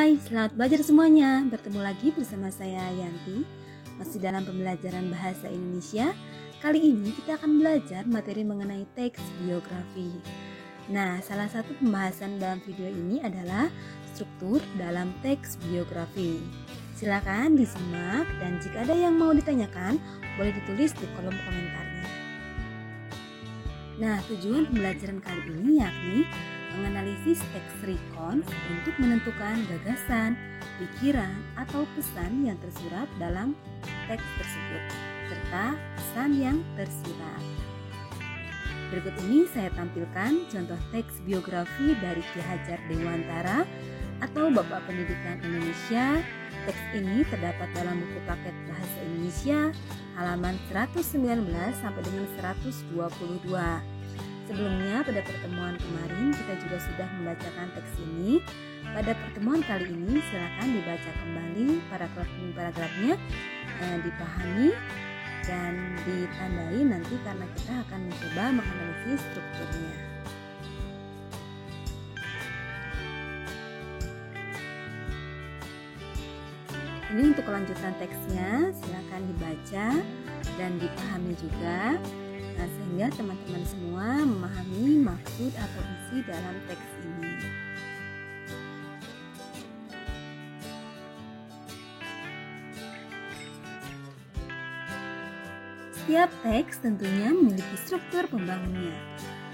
Hai, selamat belajar semuanya. Bertemu lagi bersama saya Yanti, masih dalam pembelajaran bahasa Indonesia. Kali ini kita akan belajar materi mengenai teks biografi. Nah, salah satu pembahasan dalam video ini adalah struktur dalam teks biografi. Silakan disimak dan jika ada yang mau ditanyakan, boleh ditulis di kolom komentarnya. Nah, tujuan pembelajaran kali ini yakni menganalisis teks recons untuk menentukan gagasan, pikiran, atau pesan yang tersurat dalam teks tersebut, serta pesan yang tersirat. Berikut ini saya tampilkan contoh teks biografi dari Ki Hajar Dewantara atau Bapak Pendidikan Indonesia. Teks ini terdapat dalam buku paket Bahasa Indonesia halaman 119 sampai dengan 122. Sebelumnya pada pertemuan kemarin kita juga sudah membacakan teks ini. Pada pertemuan kali ini silakan dibaca kembali paragraf-paragrafnya, dipahami dan ditandai nanti karena kita akan mencoba menganalisis strukturnya. Ini untuk kelanjutan teksnya, silakan dibaca dan dipahami juga. Nah, sehingga teman-teman semua memahami maksud atau isi dalam teks ini. Setiap teks tentunya memiliki struktur pembangunnya.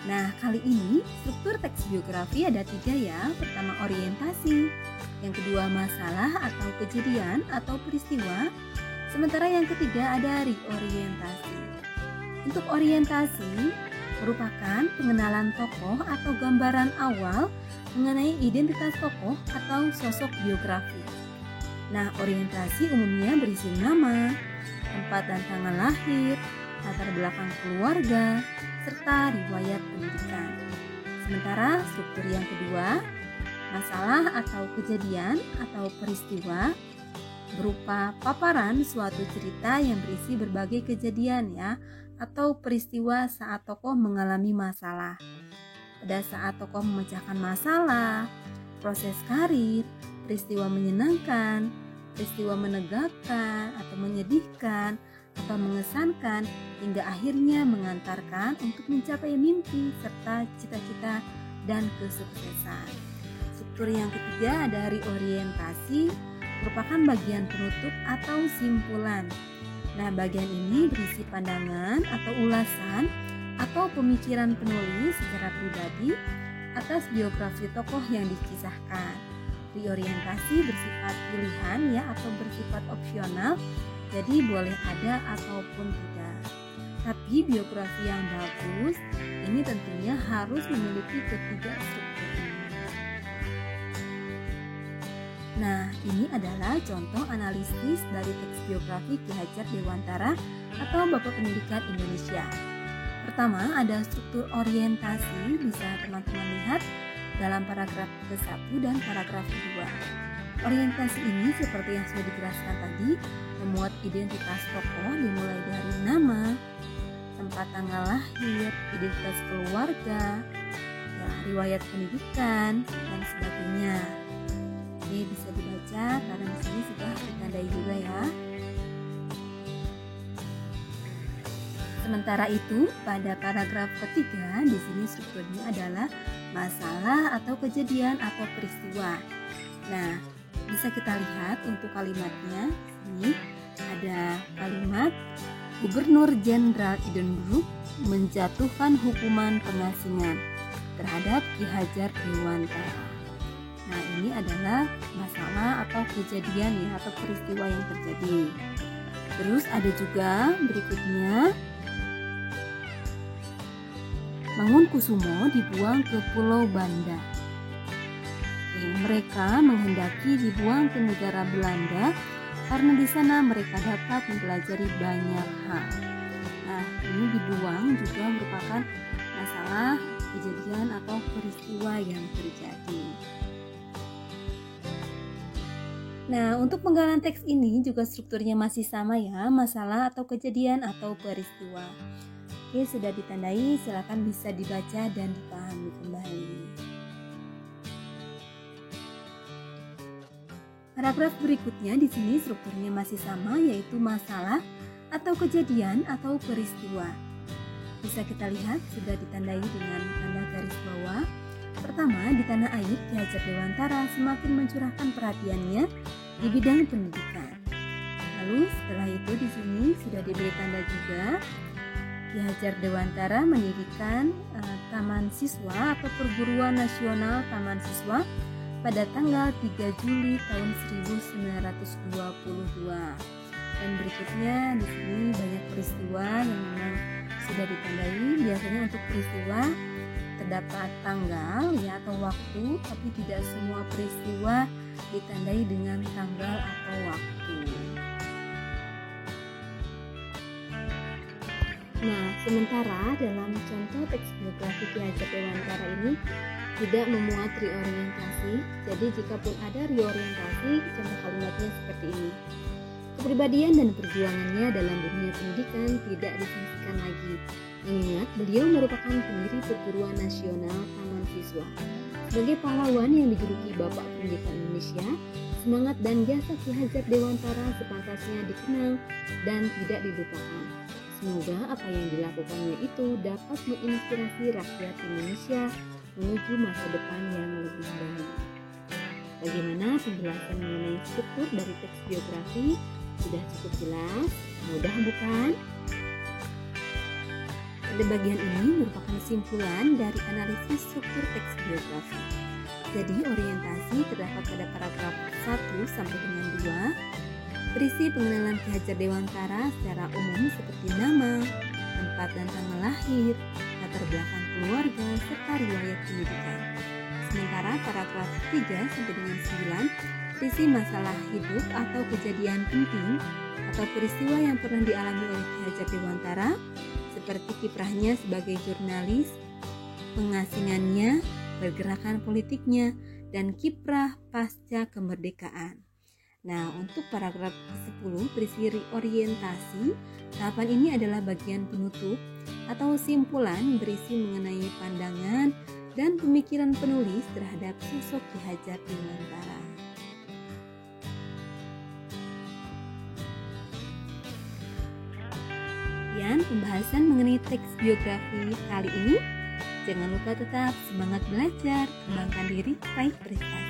Nah, kali ini struktur teks biografi ada 3 ya. Pertama orientasi, yang kedua masalah atau kejadian atau peristiwa, sementara yang ketiga ada reorientasi. Untuk orientasi merupakan pengenalan tokoh atau gambaran awal mengenai identitas tokoh atau sosok biografi. Nah, orientasi umumnya berisi nama, tempat dan tanggal lahir, latar belakang keluarga, serta riwayat pendidikan. Sementara struktur yang kedua, masalah atau kejadian atau peristiwa, berupa paparan suatu cerita yang berisi berbagai kejadian ya, atau peristiwa saat tokoh mengalami masalah. Pada saat tokoh memecahkan masalah, proses karir, peristiwa menyenangkan, peristiwa menegakkan atau menyedihkan atau mengesankan, hingga akhirnya mengantarkan untuk mencapai mimpi serta cita-cita dan kesuksesan. Struktur yang ketiga ada reorientasi, merupakan bagian penutup atau simpulan. Nah, bagian ini berisi pandangan atau ulasan atau pemikiran penulis secara pribadi atas biografi tokoh yang dikisahkan. Reorientasi bersifat pilihan ya atau bersifat opsional, jadi boleh ada ataupun tidak. Tapi biografi yang bagus ini tentunya harus memiliki ketiga struktur ini. Nah, ini adalah contoh analisis dari teks biografi Ki Hajar Dewantara atau Bapak Pendidikan Indonesia. Pertama, ada struktur orientasi, bisa teman-teman lihat dalam paragraf ke-1 dan paragraf ke-2. Orientasi ini seperti yang sudah dijelaskan tadi, memuat identitas tokoh dimulai dari nama, tempat tanggal lahir, identitas keluarga, ya, riwayat pendidikan, dan sebagainya. Ini bisa dibaca karena di sini sudah ditandai juga ya. Sementara itu, pada paragraf ketiga di sini strukturnya adalah masalah atau kejadian atau peristiwa. Nah, bisa kita lihat untuk kalimatnya. Ini ada kalimat Gubernur Jenderal Edinburgh menjatuhkan hukuman pengasingan terhadap Ki Hajar Dewantara. Nah, ini adalah masalah atau kejadian ya atau peristiwa yang terjadi. Terus ada juga berikutnya, Mangunkusumo dibuang ke Pulau Banda. Mereka menghendaki dibuang ke negara Belanda karena di sana mereka dapat mempelajari banyak hal. Nah, ini dibuang juga merupakan masalah, kejadian atau peristiwa yang terjadi. Nah, untuk penggalan teks ini juga strukturnya masih sama ya, masalah atau kejadian atau peristiwa. Oke, sudah ditandai, silakan bisa dibaca dan dipahami kembali. Paragraf berikutnya di sini strukturnya masih sama, yaitu masalah atau kejadian atau peristiwa. Bisa kita lihat sudah ditandai dengan tanda garis bawah. Pertama, di tanah air Ki Hajar Dewantara semakin mencurahkan perhatiannya di bidang pendidikan. Lalu setelah itu di sini sudah diberi tanda juga Ki Hajar Dewantara mendirikan Taman Siswa atau Perguruan Nasional Taman Siswa pada tanggal 3 Juli tahun 1922. Dan berikutnya di sini banyak peristiwa yang memang sudah ditandai. Biasanya untuk peristiwa terdapat tanggal ya atau waktu, tapi tidak semua peristiwa ditandai dengan tanggal atau waktu. Nah, sementara dalam contoh teks biografi Ki Hajar Dewantara ini tidak memuat reorientasi. Jadi jikapun ada reorientasi, contoh kalimatnya seperti ini. Kepribadian dan perjuangannya dalam dunia pendidikan tidak disangsikan lagi. Mengingat beliau merupakan pendiri Perguruan Nasional Taman Siswa. Sebagai pahlawan yang dijuluki Bapak Pendidikan Indonesia, semangat dan jasa Ki Hajar Dewantara sepantasnya dikenal dan tidak dilupakan. Semoga apa yang dilakukannya itu dapat menginspirasi rakyat Indonesia menuju masa depan yang lebih baik. Bagaimana penjelasan mengenai struktur dari teks biografi? Sudah cukup jelas? Mudah bukan? Pada bagian ini merupakan kesimpulan dari analisis struktur teks biografi. Jadi orientasi terdapat pada paragraf 1 sampai dengan 2. Berisi pengenalan Ki Hajar Dewantara secara umum seperti nama, tempat dan tanggal lahir, latar belakang keluarga, serta riwayat pendidikan. Sementara paragraf 3 sampai dengan 9 berisi masalah hidup atau kejadian penting atau peristiwa yang pernah dialami oleh Ki Hajar Dewantara, seperti kiprahnya sebagai jurnalis, pengasingannya, pergerakan politiknya, dan kiprah pasca kemerdekaan. Nah, untuk paragraf 10 berisi orientasi, tahapan ini adalah bagian penutup atau simpulan berisi mengenai pandangan dan pemikiran penulis terhadap sosok Ki Hajar Dewantara. Sekian pembahasan mengenai teks biografi kali ini. Jangan lupa tetap semangat belajar, kembangkan diri, raih prestasi.